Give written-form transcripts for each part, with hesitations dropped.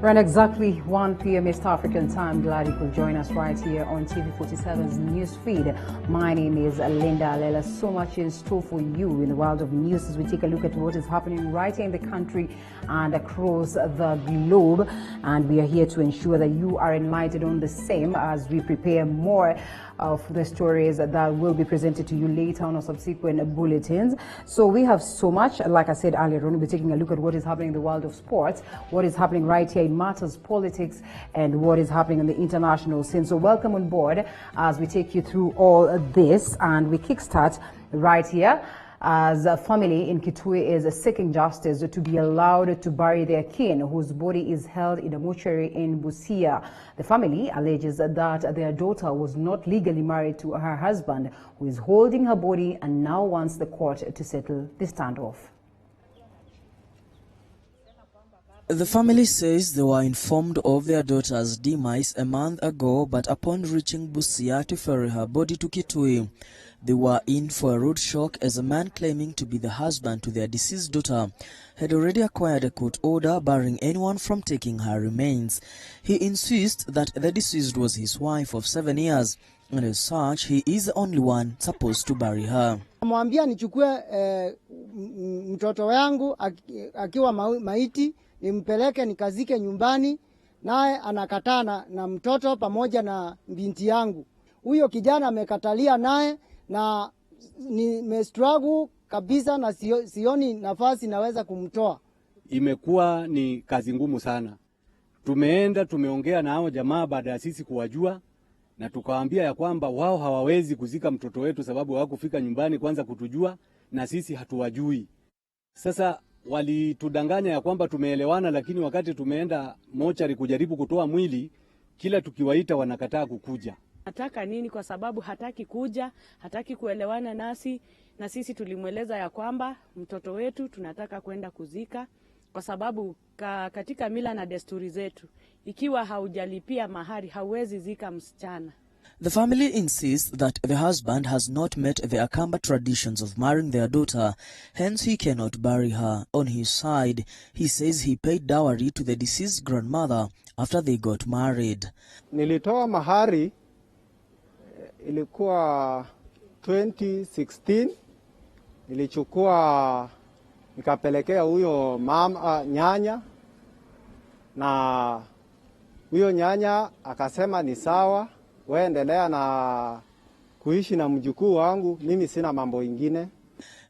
Around exactly 1 p.m. East African time, glad you could join us right here on TV47's news feed. My name is Linda Lela. So much in store for you in the world of news as we take a look at what is happening right here in the country and across the globe. And we are here to ensure that you are enlightened on the same as we prepare more of the stories that will be presented to you later on subsequent bulletins. So we have so much, like I said earlier, we'll be taking a look at what is happening in the world of sports, what is happening right here in matters politics, and what is happening in the international scene. So welcome on board as we take you through all this, and we kickstart right here as a family in Kitui is seeking justice to be allowed to bury their kin whose body is held in a mortuary in Busia. The family alleges that their daughter was not legally married to her husband, who is holding her body and now wants the court to settle the standoff. The family says they were informed of their daughter's demise a month ago, but upon reaching Busia to ferry her body to Kitui, they were in for a rude shock as a man claiming to be the husband to their deceased daughter had already acquired a court order barring anyone from taking her remains. He insists that the deceased was his wife of 7 years, and as such, he is the only one supposed to bury her. Mwambia nichukue mtoto wangu akiwa maiti nimpeleke nikazike nyumbani, naye anakatana na mtoto pamoja na binti yangu. Huyo kijana amekatalia naye na nimestruggle kabisa na sioni nafasi naweza kumtoa. Imekuwa ni kazi ngumu sana. Tumeongea na hao jamaa baada ya sisi kuwajua, na tukawaambia ya kwamba wao hawawezi kuzika mtoto wetu sababu hawakufika nyumbani kwanza kutujua na sisi hatuwajui. Sasa walitudanganya ya kwamba tumeelewana, lakini wakati tumeenda mochari kujaribu kutoa mwili, kila tukiwaita wanakataa kukuja. Hataka nini? Kwa sababu hataki kuja, hataki kuelewana nasi, na sisi tulimweleza ya kwamba mtoto wetu tunataka kwenda kuzika, kwa sababu katika mila na desturi zetu, ikiwa haujalipia mahari hauwezi zika msichana. The family insists that the husband has not met the Akamba traditions of marrying their daughter, hence he cannot bury her. On his side, he says he paid dowry to the deceased grandmother after they got married. Nilitoa mahari ilikuwa 2016, nilichukua nikapelekea huyo mama nyanya, na huyo nyanya akasema ni sawa, wewe endelea na kuishi na mjukuu wangu, mimi sina mambo ingine.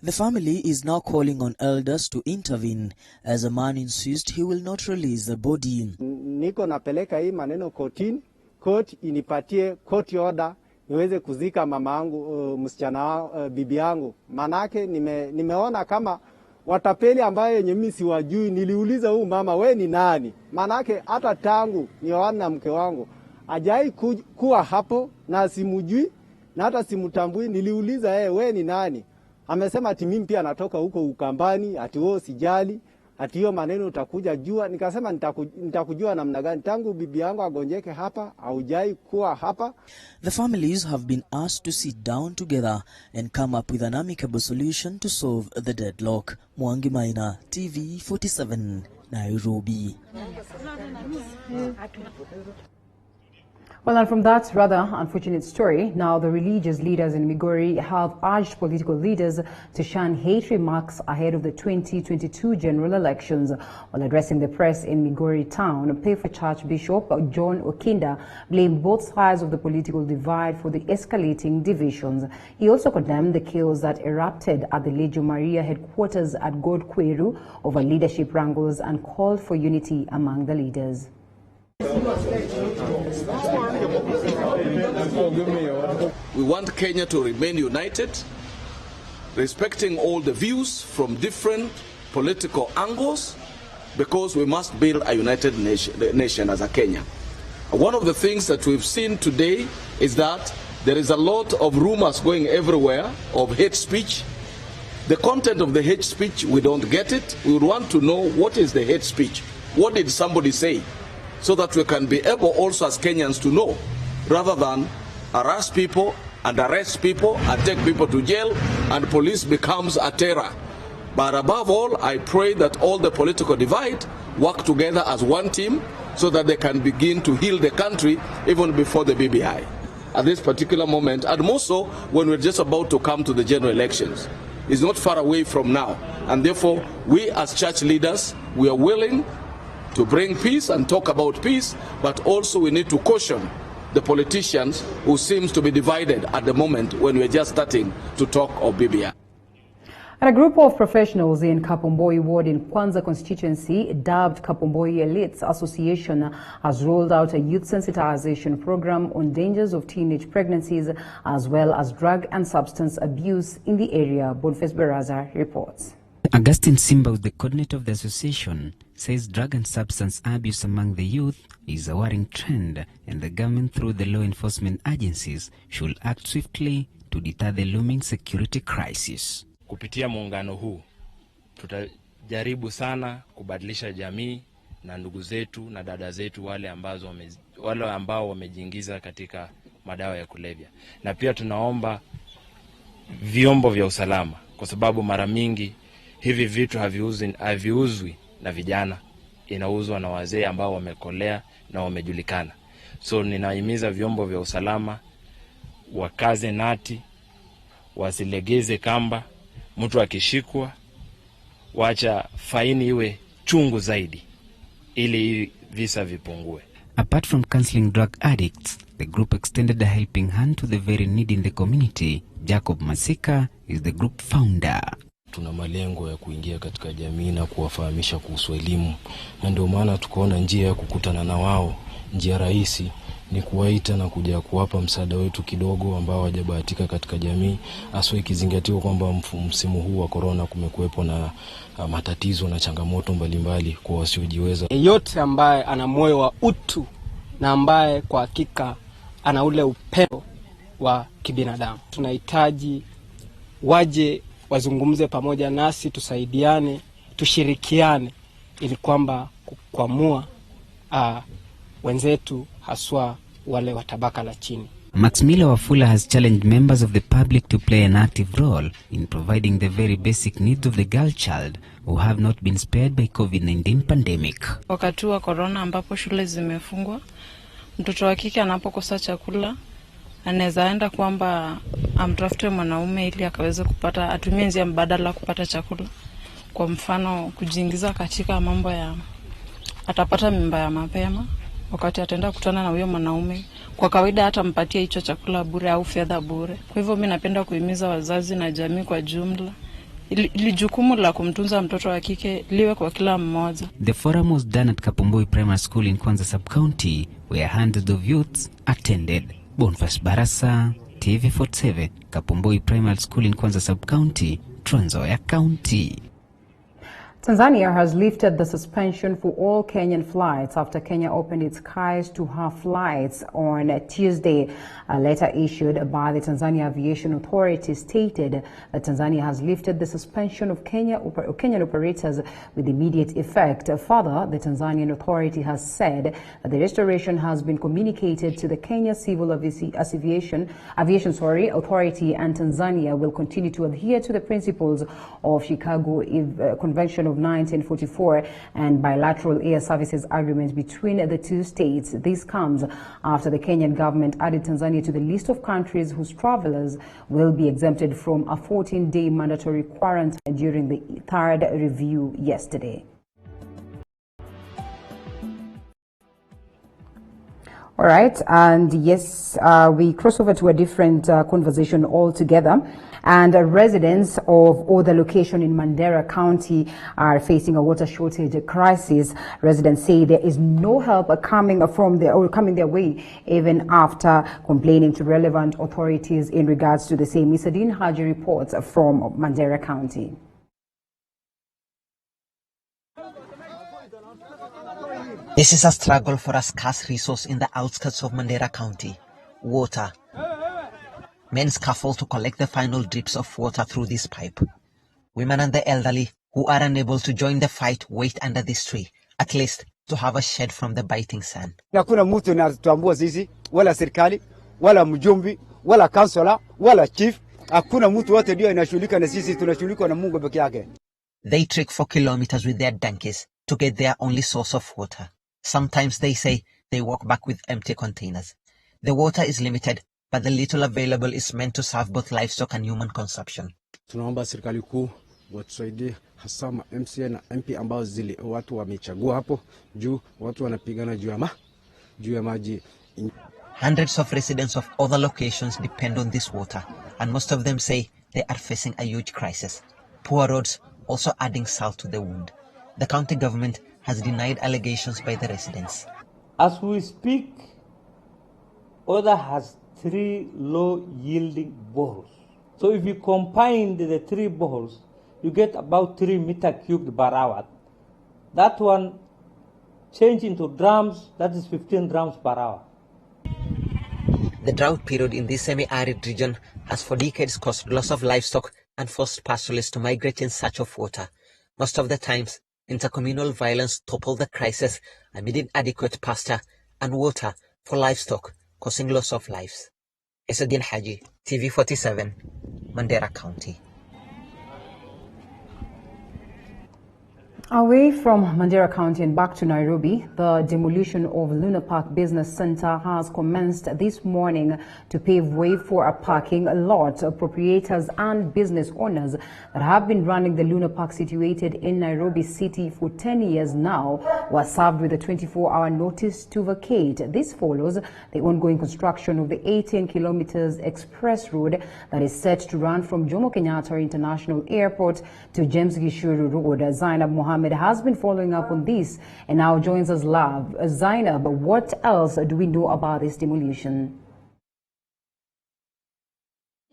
The family is now calling on elders to intervene as a man insists he will not release the body. Niko napeleka hii maneno kotini, court inipatie court order niweze kuzika mama yangu, msichana bibi yangu. Manake nimeona kama watapeli ambaye yenye mimi siwajui. Niliuliza huyu mama, we ni nani? Manake hata tangu nioane na mke wangu hajai kuwa hapo na simujui na hata simutambui. Niliuliza we ni nani? Amesema ati mimi pia natoka huko Ukambani, ati wewe sijali, ati hiyo maneno utakuja jua. Nikasema nitakujua namna gani? Tangu bibi yangu agonjeke hapa haujai kuwa hapa. The families have been asked to sit down together and come up with an amicable solution to solve the deadlock. Mwangi Maina, TV47, Nairobi. Well, and from that rather unfortunate story, now the religious leaders in Migori have urged political leaders to shun hate remarks ahead of the 2022 general elections. While addressing the press in Migori town, Pefa Church Bishop John Okinda blamed both sides of the political divide for the escalating divisions. He also condemned the chaos that erupted at the Legio Maria headquarters at God Kweru over leadership wrangles and called for unity among the leaders. We want Kenya to remain united, respecting all the views from different political angles, because we must build a united nation as a Kenya. One of the things that we've seen today is that there is a lot of rumors going everywhere of hate speech. The content of the hate speech, we don't get it. We would want to know what is the hate speech. What did somebody say? So that we can be able also as Kenyans to know, rather than harass people and arrest people and take people to jail and police becomes a terror. But above all, I pray that all the political divide work together as one team so that they can begin to heal the country even before the BBI. At this particular moment, and more so when we're just about to come to the general elections. It's not far away from now. And therefore, we as church leaders, we are willing to bring peace and talk about peace, but also we need to caution the politicians who seems to be divided at the moment when we're just starting to talk of BBI. And a group of professionals in Kapomboi ward in Kwanza constituency, dubbed Kapomboi Elites Association, has rolled out a youth sensitization program on dangers of teenage pregnancies as well as drug and substance abuse in the area. Boniface Baraza reports. Augustine Simba, the coordinator of the association, says drug and substance abuse among the youth is a worrying trend, and the government through the law enforcement agencies should act swiftly to deter the looming security crisis. Kupitia muungano huu tutajaribu sana kubadilisha jamii na ndugu zetu na dada zetu wale ambao wamejiingiza katika madawa ya kulevya. Na pia tunaomba vyombo vya usalama, kwa sababu mara mingi hivi vitu haviuzwi na vijana, inauzwa na wazee ambao wamekolea na wamejulikana. So ninahimiza vyombo vya usalama wakaze nati, wasilegeze kamba. Mtu akishikwa, wacha faini iwe chungu zaidi ili visa vipungue. Apart from counseling drug addicts, the group extended a helping hand to the very needy in the community. Jacob Masika is the group founder. Tuna malengo ya kuingia katika jamii na kuwafahamisha kuhusu elimu. Na ndio maana tukaona njia ya kukutana na wao, njia rahisi ni kuwaita na kuja kuwapa msaada wetu kidogo ambao hawajabahatika katika jamii, hasa ikizingatiwa kwamba msimu huu wa corona kumekuwepo na matatizo na changamoto mbalimbali kwa wasiojiweza. Yeyote ambaye ana moyo wa utu na ambaye kwa hakika ana ule upendo wa kibinadamu, tunahitaji waje wazungumze pamoja nasi, tusaidiane, tushirikiane ili kwamba kukwamua wenzetu haswa wale wa tabaka la chini. Maximila Wafula has challenged members of the public to play an active role in providing the very basic needs of the girl child who have not been spared by COVID-19 pandemic. Wakati wa corona ambapo shule zimefungwa, mtoto wa kike anapokosa chakula anaweza enda kwamba amtafute mwanaume ili akaweze kupata, atumie njia mbadala kupata chakula. Kwa mfano kujiingiza katika mambo ya atapata mimba ya mapema wakati ataenda kutana na huyo mwanaume. Kwa kawaida hata mpatia hicho chakula bure au fedha bure. Kwa hivyo mimi napenda kuhimiza wazazi na jamii kwa jumla ili jukumu la kumtunza mtoto wa kike liwe kwa kila mmoja. The forum was done at Kapomboi Primary School in Kwanza Sub-County, where hundreds of youths attended. Boniface Barasa, TV47, Kapomboi Primary School in Kwanza Sub-County, Trans Nzoia County. Tanzania has lifted the suspension for all Kenyan flights after Kenya opened its skies to her flights on Tuesday. A letter issued by the Tanzania Aviation Authority stated that Tanzania has lifted the suspension of Kenyan operators with immediate effect. Further, the Tanzanian authority has said that the restoration has been communicated to the Kenya Civil Aviation Authority, and Tanzania will continue to adhere to the principles of Chicago Convention of 1944 and bilateral air services agreement between the two states. This comes after the Kenyan government added Tanzania to the list of countries whose travelers will be exempted from a 14-day mandatory quarantine during the third review yesterday. All right, and yes, we cross over to a different conversation altogether. And residents of other location in Mandera County are facing a water shortage crisis. Residents say there is no help coming their way, even after complaining to relevant authorities in regards to the same. Isadine Haji reports from Mandera County. This is a struggle for a scarce resource in the outskirts of Mandera County, water. Men scaffold to collect the final drips of water through this pipe. Women and the elderly who are unable to join the fight wait under this tree, at least to have a shed from the biting sun. Hakuna mtu anatuambua sisi, wala serikali, wala mjumbe, wala councilor, wala chief. Hakuna mtu wote ndio anashughulika na sisi, tunashughulika na Mungu peke yake. They trek for kilometers with their donkeys to get their only source of water. Sometimes they say they walk back with empty containers. The water is limited, but the little available is meant to serve both livestock and human consumption. Tunaomba serikali kuu watusaidie hasa MCA na MP ambao zile watu wamechagua hapo juu watu wanapigana juu ya maji. Hundreds of residents of other locations depend on this water, and most of them say they are facing a huge crisis. Poor roads also adding salt to the wound. The county government has denied allegations by the residents. As we speak, Oda has 3 low-yielding boreholes. So if you combine the 3 boreholes, you get about 3 meters cubed per hour. That one change into drums, that is 15 drums per hour. The drought period in this semi-arid region has for decades caused loss of livestock and forced pastoralists to migrate in search of water. Most of the times, intercommunal violence toppled the crisis amid inadequate pasture and water for livestock, causing loss of lives. Isuddin Haji, TV47, Mandera County. Away from Mandera County and back to Nairobi, the demolition of Lunar Park Business Center has commenced this morning to pave way for a parking lot. Proprietors and business owners that have been running the Lunar Park situated in Nairobi City for 10 years now were served with a 24-hour notice to vacate. This follows the ongoing construction of the 18 kilometers express road that is set to run from Jomo Kenyatta International Airport to James Gishuru Road. Zainab Mohammed has been following up on this and now joins us live. Zainab, what else do we know about this demolition?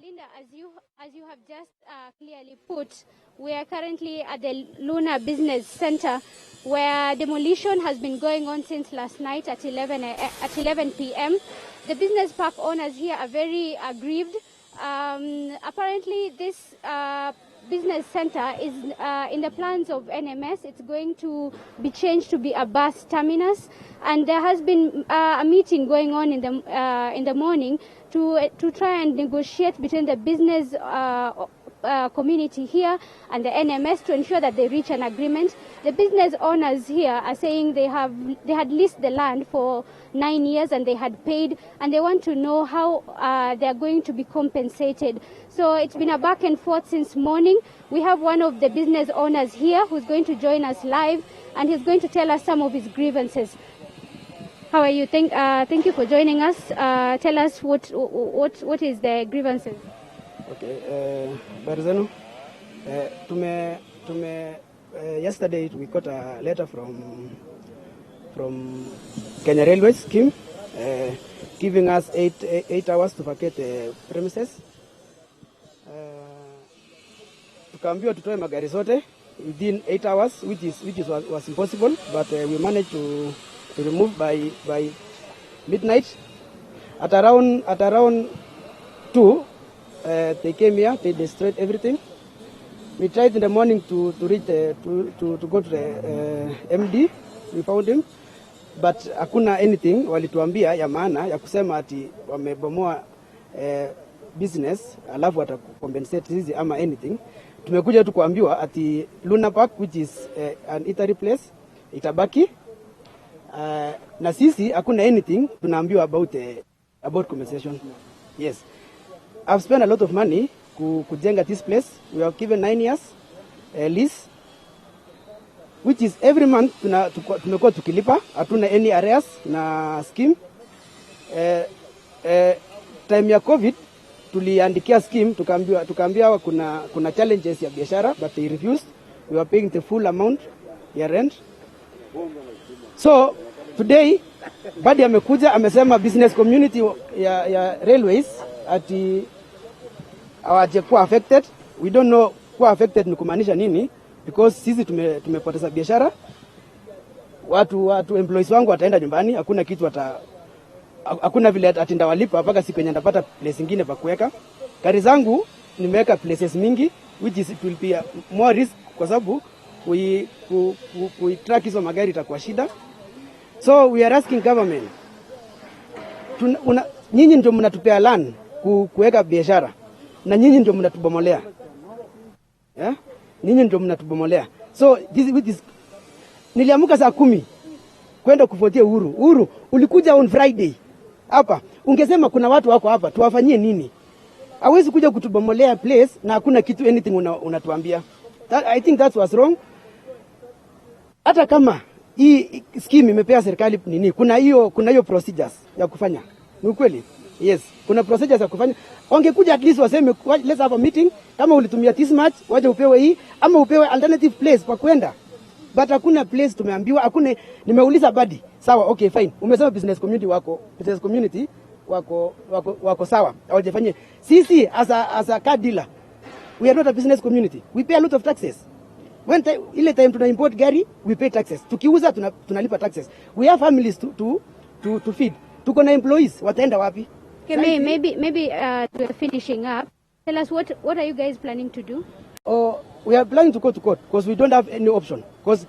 Linda, as you have just clearly put, we are currently at the Lunar Business Center where demolition has been going on since last night at 11 p.m. The business park owners here are very aggrieved. Apparently this business center is in the plans of NMS. It's going to be changed to be a bus terminus, and there has been a meeting going on in the morning to try and negotiate between the business community here and the NMS to ensure that they reach an agreement. The business owners here are saying they had leased the land for 9 years and they had paid, and they want to know how they are going to be compensated. So it's been a back and forth since morning. We have one of the business owners here who's going to join us live, and he's going to tell us some of his grievances. How are you? Thank you for joining us. Tell us what is the grievances. Okay, Barzano, yesterday we got a letter from Kenya Railways scheme giving us 8 hours to vacate the premises. Tukaambiwa tutoe magari zote within 8 hours, which was impossible, but we managed to remove by midnight. At around 2. They came here, they destroyed everything. We tried in the morning to reach to go to the MD. We found him, but hakuna anything walituambia ya maana ya kusema ati wamebomoa business alafu watakompensate sisi ama anything. Tumekuja tu kuambiwa ati Lunar Park, which is an eatery place, itabaki na sisi hakuna anything tunaambiwa about compensation. Yes. I've spent a lot of money kujenga this place. We have given 9 years lease, which is every month tumekuwa tukilipa, hatuna any arrears na scheme. Time ya COVID tuliandikia scheme, tukaambiwa kuna challenges ya biashara, but they refused. We were paying the full amount ya rent. So today badi amekuja amesema business community ya railways ati hawaje kuwa affected. We don't know kuwa affected ni kumaanisha nini, because sisi tumepoteza biashara. Watu employees wangu wataenda nyumbani, hakuna kitu hakuna vile atinda walipa mpaka siku yenye ndapata place nyingine pa kuweka. Gari zangu nimeweka places mingi, which is it will be more risk kwa sababu we track hizo magari itakuwa shida. So we are asking government, nyinyi ndio mnatupea land kuweka biashara na nyinyi ndio mnatubomolea. Nyinyi ndio mnatubomolea. So this niliamuka saa 10 kwenda kufuatia Uhuru. Uhuru, ulikuja on Friday hapa, ungesema kuna watu wako hapa, tuwafanyie nini? Hawezi kuja kutubomolea place na hakuna kitu anything unatuambia. I think that was wrong. Hata kama hii scheme imepea serikali nini, kuna hiyo procedures ya kufanya. Ni ukweli? Yes, kuna procedures ya kufanya. Wangekuja at least waseme let's have a meeting, kama ulitumia this much waje upewe hii ama upewe alternative place kwa kwenda. But hakuna place tumeambiwa, hakuna. Nimeuliza badi, sawa, okay fine. Umesema business community wako sawa. Hawajafanyia. Sisi as a car dealer, we are not a business community. We pay a lot of taxes. Ile time tuna import gari, we pay taxes. Tukiuza tunalipa taxes. We have families to feed. Tuko na employees, wataenda wapi? Okay, maybe we're finishing up. Tell us what are you guys planning to do? We are planning to go to court because we don't have any option. Because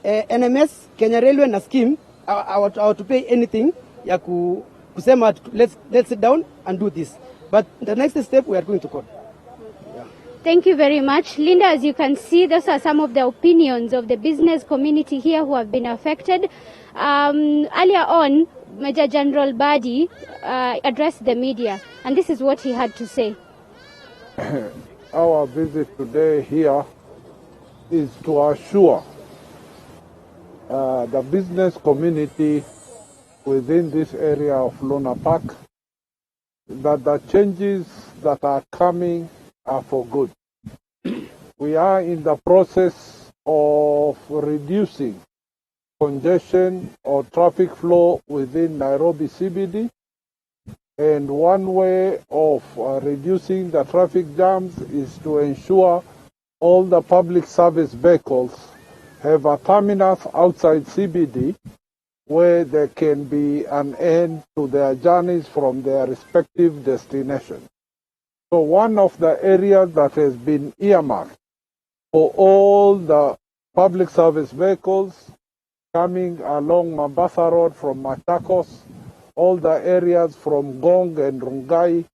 NMS, Kenya Railway na scheme our to pay anything ya kusema let's sit down and do this. But the next step we are going to court. Thank you very much. Linda, as you can see, those are some of the opinions of the business community here who have been affected. Earlier on, Major General Badi addressed the media, and this is what he had to say. Our visit today here is to assure the business community within this area of Lunar Park that the changes that are coming are for good. We are in the process of reducing congestion or traffic flow within Nairobi CBD, and one way of reducing the traffic jams is to ensure all the public service vehicles have a terminus outside CBD where there can be an end to their journeys from their respective destinations. So one of the areas that has been earmarked for all the public service vehicles coming along Mombasa Road from Machakos, all the areas from Gong and Rungai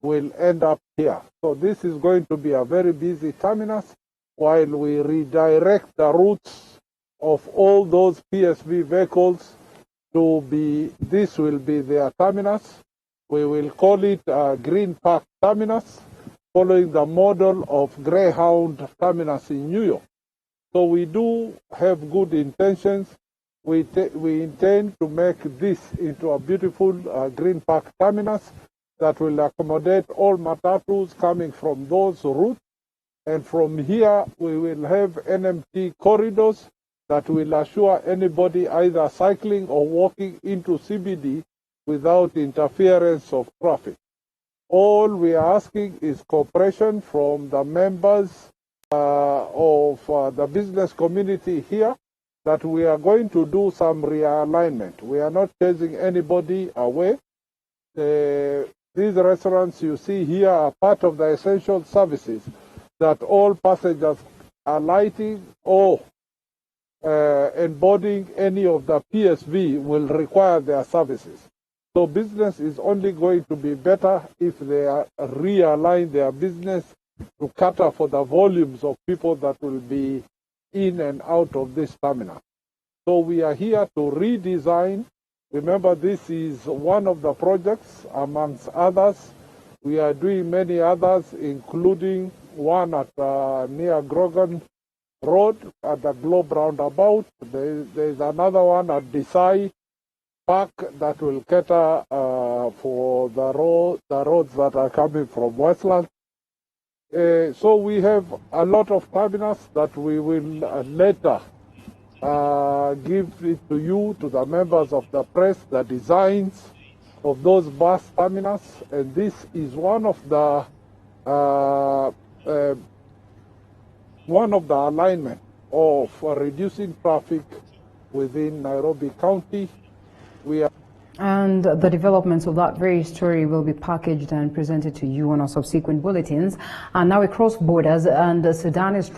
will end up here. So this is going to be a very busy terminus while we redirect the routes of all those PSV vehicles to be, this will be their terminus. We will call it Green Park Terminus, following the model of Greyhound Terminus in New York. So we do have good intentions. We intend to make this into a beautiful Green Park Terminus that will accommodate all matatus coming from those routes. And from here, we will have NMT corridors that will assure anybody either cycling or walking into CBD without interference of traffic. All we are asking is cooperation from the members of the business community here, that we are going to do some realignment. We are not chasing anybody away. These restaurants you see here are part of the essential services that all passengers alighting or embodying any of the PSV will require their services. So business is only going to be better if they realign their business to cater for the volumes of people that will be in and out of this terminal. So we are here to redesign. Remember, this is one of the projects amongst others. We are doing many others, including one at near Grogan Road at the Globe Roundabout. There is another one at Desai Park that will cater for the roads that are coming from Westland. So we have a lot of terminals that we will later give it to you, to the members of the press, the designs of those bus terminals, and this is one of the alignment of reducing traffic within Nairobi County. And the developments of that very story will be packaged and presented to you on our subsequent bulletins. And now we cross borders, and Sudan is